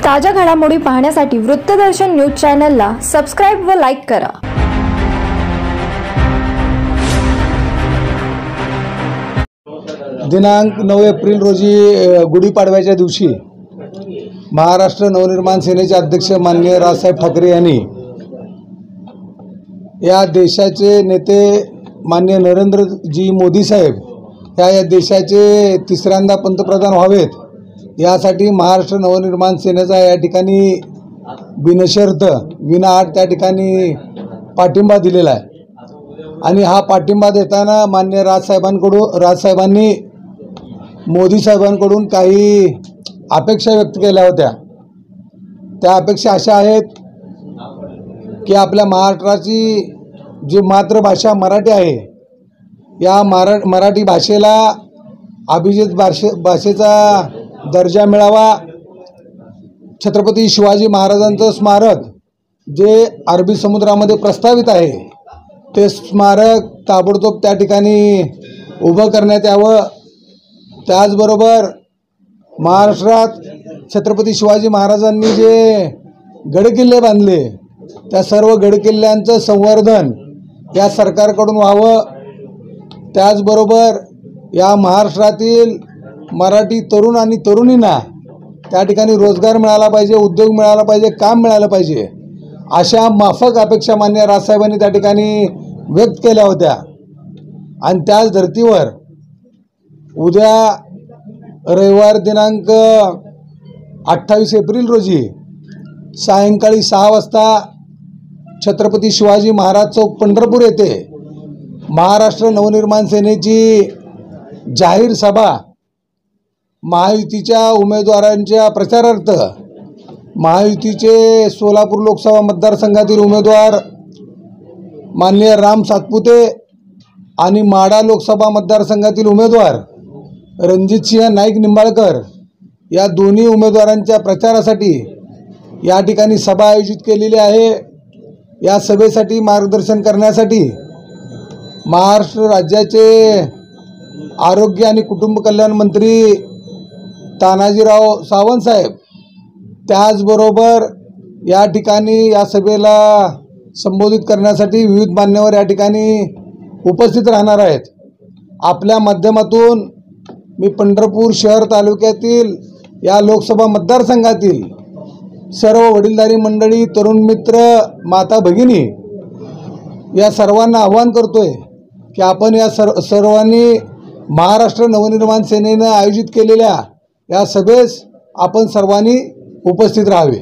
ताज्या घडामोडी पाहण्यासाठी वृत्तदर्शन न्यूज चॅनलला सबस्क्राइब व लाईक करा। दिनांक 9 एप्रिल रोजी गुढीपाडव्याच्या दिवशी महाराष्ट्र नवनिर्माण सेनेचे अध्यक्ष माननीय राजसाहेब ठाकरे यांनी या देशाचे नेते माननीय नरेंद्रजी मोदी साहेब या देशाचे तिसऱ्यांदा पंतप्रधान व्हावेत यासाठी महाराष्ट्र नवनिर्माण सेनेचा या ठिकाणी बिनशर्त विनाअट त्या ठिकाणी पाठिंबा दिलेला आहे। आणि हा पाठिंबा देताना माननीय राजसाहेबांनी मोदी साहेबांकडून काही अपेक्षा व्यक्त केल्या होत्या। त्या अपेक्षा अशा आहेत की आपल्या महाराष्ट्राची जी मातृभाषा मराठी आहे या मराठी भाषेला अभिजात भाषेचा दर्जा मिळावा। छत्रपती शिवाजी महाराजांचं स्मारक जे अरबी समुद्रामध्ये प्रस्तावित आहे ते स्मारक ताबडतोब त्या ठिकाणी उभं करण्यात यावं। त्याचबरोबर महाराष्ट्रात छत्रपती शिवाजी महाराजांनी जे गडकिल्ले बांधले त्या सर्व गडकिल्ल्यांचं संवर्धन या सरकारकडून व्हावं। त्याचबरोबर या महाराष्ट्रातील मराठी तरुण आणि तरुणींना त्या ठिकाणी रोजगार मिळाला पाहिजे, उद्योग मिळाला पाहिजे, काम मिळालं पाहिजे अशा माफक अपेक्षा माननीय राजसाहेबांनी त्या ठिकाणी व्यक्त केल्या होत्या। आणि त्याच धर्तीवर उद्या रविवार दिनांक 28 एप्रिल रोजी सायंकाळी 6 वाजता छत्रपती शिवाजी महाराज चौक पंढरपूर येथे महाराष्ट्र नवनिर्माण सेनेची जाहीर सभा महायुतीच्या उमेदवारांच्या प्रचारार्थ महायुतीचे सोलापूर लोकसभा मतदारसंघातील उमेदवार माननीय राम सातपुते आणि माढा लोकसभा मतदारसंघातील उमेदवार रणजितसिंह नाईक निंबाळकर या दोन्ही उमेदवारांच्या प्रचारासाठी या ठिकाणी सभा आयोजित केलेली आहे। या सभेसाठी मार्गदर्शन करण्यासाठी महाराष्ट्र राज्याचे आरोग्य आणि कुटुंब कल्याण मंत्री तानाजीराव सावंत साहेब त्याचबरोबर या ठिकाणी या सभेला संबोधित करण्यासाठी विविध मान्यवर या ठिकाणी उपस्थित राहणार आहेत। आपल्या माध्यमातून मी पंढरपूर शहर तालुक्यातील या लोकसभा मतदारसंघातील सर्व वडीलधारी मंडळी, तरुण मित्र, माता भगिनी या सर्वांना आवाहन करतोय की आपण या सर्वांनी महाराष्ट्र नवनिर्माण सेनेनं आयोजित केलेल्या या सभेस आपण सर्वांनी उपस्थित राहावे।